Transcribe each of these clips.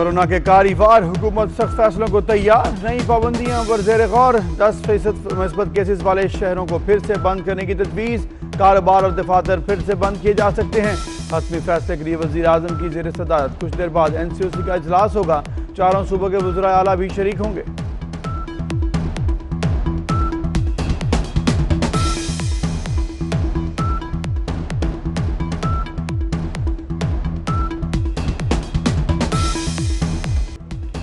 Corona के कारीवार, हुकूमत सख्त फैसलों को तैयार। नई पाबंदियां पर ज़ेर गौर। 10% मुस्बत केसेस वाले शहरों को फिर से बंद करने की तजवीज़। कारोबार और दफातर फिर से बंद किए जा सकते हैं। हतमी फैसले के लिए वज़ीर आज़म की ज़ेर सदारत कुछ देर बाद NCOC का इजलास होगा। चारों सूबों के वज़राए आला भी शरीक होंगे।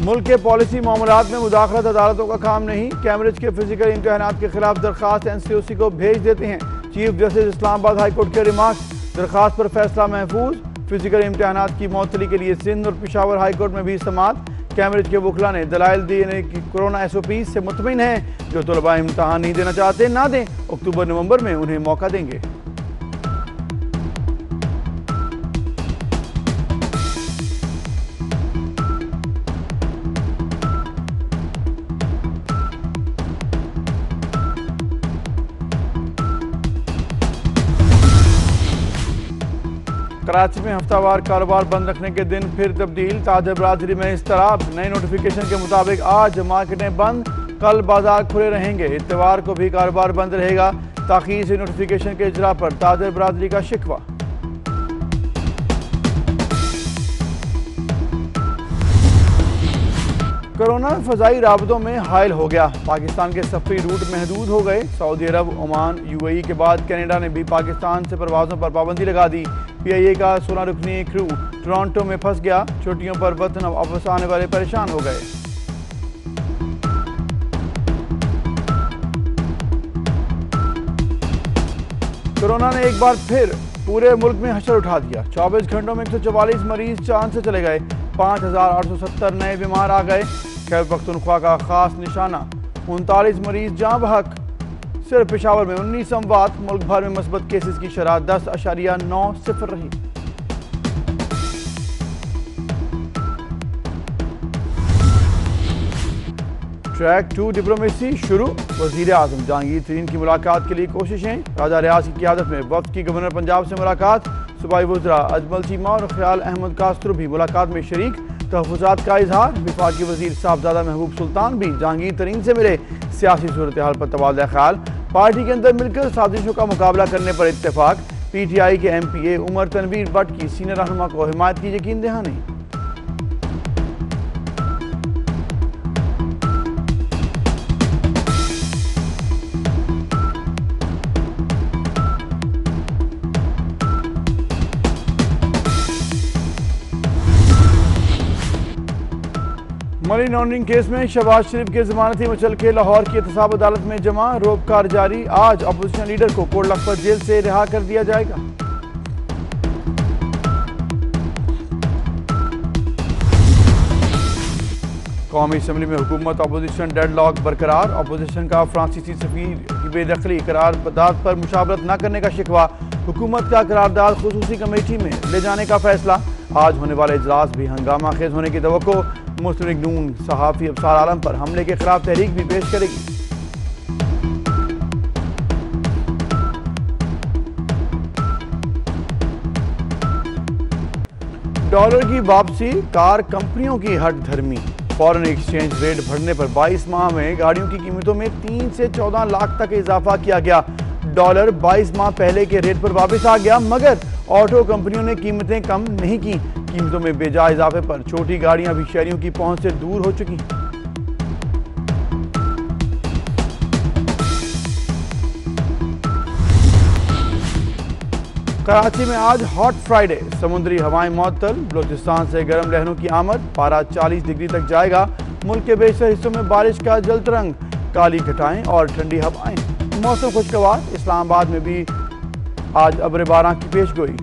मुल्क के पॉलिसी मामलात में मुदाखलत अदालतों का काम नहीं। कैम्ब्रिज के फिजिकल इम्तहानात के खिलाफ दरखास्त NCOC को भेज देते हैं। Chief justice Islamabad high court के रिमार्क्स। दरखास्त पर फैसला महफूज। फिजिकल इम्तहानात की मअतली के लिए सिंध और पेशावर हाई कोर्ट में भी समाअत। कैम्ब्रिज के वकला ने दलाइल दिए कि कोरोना SOP से मुतमिन है। जो तलबा इम्तहान नहीं देना चाहते ना दें, अक्टूबर नवंबर में उन्हें मौका देंगे। कराची में हफ्तावार कारोबार बंद रखने के दिन फिर तब्दील। ताजर बरादरी में इस्तराब। नए नोटिफिकेशन के मुताबिक आज मार्केटें बंद, कल बाजार खुले रहेंगे। इतवार को भी कारोबार बंद रहेगा। ताखीर से नोटिफिकेशन के इजरा पर ताजर बरादरी का शिकवा। कोरोना फ़ज़ाई राबतों में हायल हो गया। पाकिस्तान के सफरी रूट महदूद हो गए। सऊदी अरब, ओमान, UAE के बाद कनाडा ने भी पाकिस्तान से परवाज़ों पर पाबंदी लगा दी। PIA का 16 रुकनी क्रू टोरंटो में फंस गया। छुट्टियों पर वतन वापस आने वाले परेशान हो गए। कोरोना ने एक बार फिर पूरे मुल्क में हशर उठा दिया। 24 घंटों में 144 मरीज चांद से चले गए। 5870 नए बीमार आ गए। खैबर पख्तूनख्वा का खास निशाना, 39 मरीज जाँ बहक। सिर्फ पेशावर में 19 अमवात। मुल्क भर में मुस्बत केसेस की शरह 10.90 रही। ट्रैक 2 डिप्लोमेसी शुरू। वज़ीर आज़म जहांगीर तरीन की मुलाकात के लिए कोशिशें। राजा रियाज की क़यादत में वफ्द की गवर्नर पंजाब से मुलाकात। सूबाई वज़रा अजमल चीमा और ख्याल अहमद कास्त्रो भी मुलाकात में शरीक। तहफ़्फ़ुज़ात का इजहार। वफाकी वज़ीर साहबजादा महबूब सुल्तान भी जहांगीर तरीन से मिले। सियासी सूरत हाल पर तबादला ख्याल। पार्टी के अंदर मिलकर साजिशों का मुकाबला करने पर इत्तेफाक। PTI के MPA उमर तनवीर भट्ट की सीनियर रहनुमा को हिमायत की यकीन दहानी। मनी लॉन्ड्रिंग केस में शहबाज शरीफ के जमानती मुचलके लाहौर की एहतसाब अदालत में जमा। रोबकार जारी। आज अपोजिशन लीडर को कोट लखपत जेल से रिहा कर दिया जाएगा। कौमी असम्बली में हुकूमत अपोजिशन डेडलॉक बरकरार। अपोजिशन का फ्रांसीसी सफीर की बेदखली करारदाद पर मुशावरत न करने का शिकवा। हुकूमत का करारदाद खुसूसी कमेटी में ले जाने का फैसला। आज होने वाले इजलास भी हंगामा खेज होने की तवक्को। मुस्लिम लीग नून सहाफ़ी अफसार आलम पर हमले के खिलाफ तहरीक भी पेश करेगी। डॉलर की वापसी, कार कंपनियों की हट धर्मी। फॉरेन एक्सचेंज रेट बढ़ने पर 22 माह में गाड़ियों की कीमतों में 3 से 14 लाख तक इजाफा किया गया। डॉलर 22 माह पहले के रेट पर वापस आ गया, मगर ऑटो कंपनियों ने कीमतें कम नहीं की। कीमतों में बेजा इजाफे पर छोटी गाड़ियां भी शहरियों की पहुंच से दूर हो चुकी। कराची में आज हॉट फ्राइडे। समुद्री हवाएं मअतल। बलोचिस्तान से गर्म लहरों की आमद। पारा 40 डिग्री तक जाएगा। मुल्क के बेशतर हिस्सों में बारिश का जल्द रंग। काली घटाएं और ठंडी हवाएं। मौसम खुशगवार। इस्लामाबाद में भी आज अब्र बारां की पेशगोई।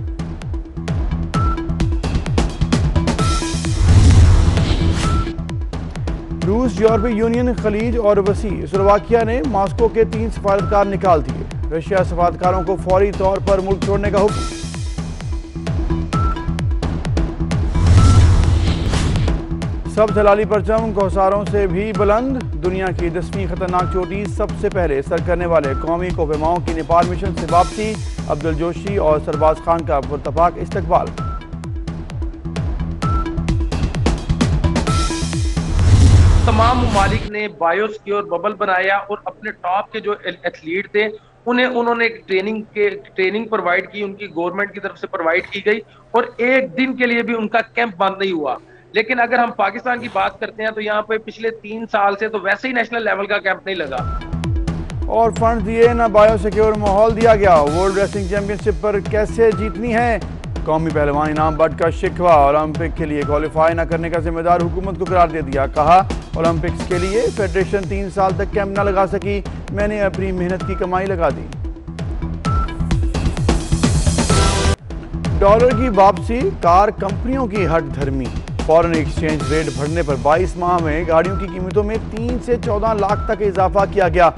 रूस, यूरोपीय यूनियन, खलीज और वसी। स्लोवाकिया ने मॉस्को के 3 सफारतकार निकाल दिए। रशिया सफारतकारों को फौरी तौर पर मुल्क छोड़ने का हुक्म। सब जलाली परचम कोहसारों से भी बुलंद। दुनिया की 10वीं खतरनाक चोटी सबसे पहले सर करने वाले कौमी कोहपेमाओं की नेपाल मिशन से वापसी। अब्दुल जोशी और सरबाज खान का पुरतफाक इस्तकबाल। तमाम ममालिक ने बायोसिक्योर बबल बनाया और अपने टॉप के जो एथलीट थे उन्होंने एक ट्रेनिंग प्रोवाइड की, उनकी गवर्नमेंट की तरफ से प्रोवाइड की गई और एक दिन के लिए भी उनका कैंप बंद नहीं हुआ। लेकिन अगर हम पाकिस्तान की बात करते हैं तो यहाँ पे पिछले 3 साल से तो वैसे ही नेशनल लेवल का कैंप नहीं लगा और फंड दिए ना बायोसिक्योर माहौल दिया गया। वर्ल्ड रेसलिंग चैंपियनशिप पर कैसे जीतनी है, कौमी पहलवान इनाम बट का शिकवा। ओलंपिक के लिए क्वालिफाई न करने का जिम्मेदार हुकूमत को करार दे दिया। कहा ओलंपिक्स के लिए फेडरेशन 3 साल तक कैंप न लगा सकी, मैंने अपनी मेहनत की कमाई लगा दी। डॉलर की वापसी, कार कंपनियों की हट धर्मी। फॉरेन एक्सचेंज रेट बढ़ने पर 22 माह में गाड़ियों की कीमतों में 3 से 14 लाख तक इजाफा किया गया।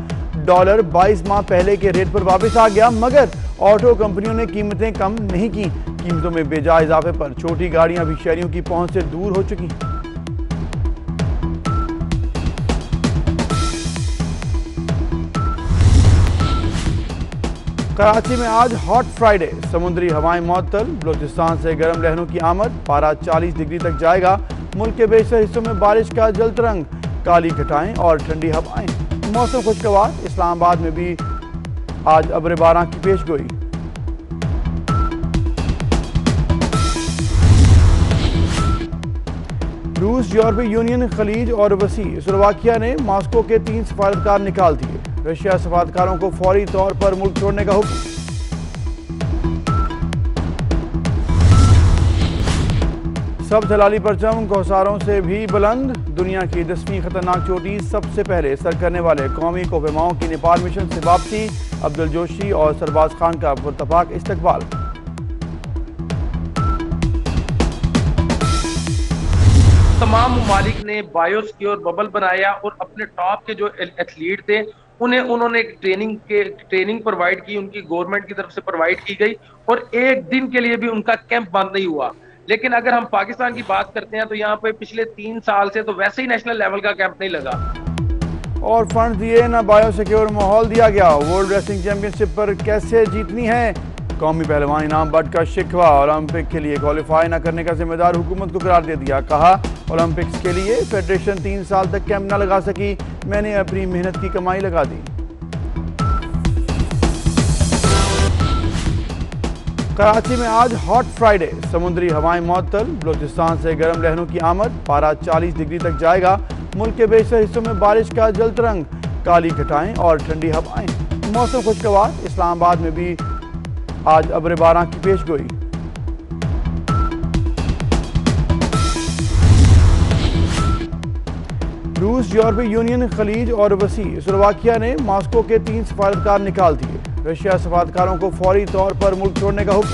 डॉलर 22 माह पहले के रेट पर वापस आ गया, मगर ऑटो कंपनियों ने कीमतें कम नहीं की। कीमतों में बेजा इजाफे पर छोटी गाड़ियां भी शहरियों की पहुंच से दूर हो चुकी। कराची में आज हॉट फ्राइडे, समुद्री हवाएं मअतल, बलूचिस्तान से गर्म लहरों की आमद। पारा 40 डिग्री तक जाएगा। मुल्क के बेशतर हिस्सों में बारिश का जल्द रंग, काली घटाएं और ठंडी हवाएं। मौसम खुशगवार, इस्लामाबाद में भी आज अब्र बारां की पेशगोई। रूस, यूरोपीय यूनियन, खलीज और वसी। स्लोवाकिया ने मॉस्को के 3 सफारतकार निकाल दिए। रशिया सफारतकारों को फौरी तौर पर मुल्क छोड़ने का हुक्म। सब जलाली परचम कोहसारों से भी बुलंद, दुनिया की 10वीं खतरनाक चोटी सबसे पहले सर करने वाले कौमी कोहिमाओं की नेपाल मिशन से वापसी। अब्दुल जोशी और सरबाज खान का पुरतफाक इस्तकबाल। तमाम ममालिक ने बायोसिक्योर बबल बनाया और अपने टॉप के जो एथलीट थे उन्होंने एक ट्रेनिंग प्रोवाइड की, उनकी गवर्नमेंट की तरफ से प्रोवाइड की गई और एक दिन के लिए भी उनका कैंप बंद नहीं हुआ। लेकिन अगर हम पाकिस्तान की बात करते हैं तो यहाँ पे पिछले 3 साल से तो वैसे ही नेशनल लेवल का कैंप नहीं लगा और फंड दिए ना बायोसिक्योर माहौल दिया गया। वर्ल्ड रेसलिंग चैंपियनशिप पर कैसे जीतनी है, कौमी पहलवान इनाम बट का शिकवा। ओलंपिक के लिए क्वालिफाई न करने का जिम्मेदार हुकूमत को करार दे दिया। कहा ओलंपिक्स के लिए फेडरेशन 3 साल तक कैंप न लगा सकी, मैंने अपनी मेहनत की कमाई लगा दी। कराची में आज हॉट फ्राइडे, समुद्री हवाएं मअतल, बलूचिस्तान से गर्म लहरों की आमद। पारा 40 डिग्री तक जाएगा। मुल्क के बेशतर हिस्सों में बारिश का जल्द रंग, काली घटाएं और ठंडी हवाएं। मौसम खुशगवार, इस्लामाबाद में भी आज अब्र बारां की पेशगोई। रूस, यूरोपीय यूनियन, खलीज और वसी। स्लोवाकिया ने मॉस्को के 3 सफारतकार निकाल दिए। रशिया सफारतकारों को फौरी तौर पर मुल्क छोड़ने का हुक्म।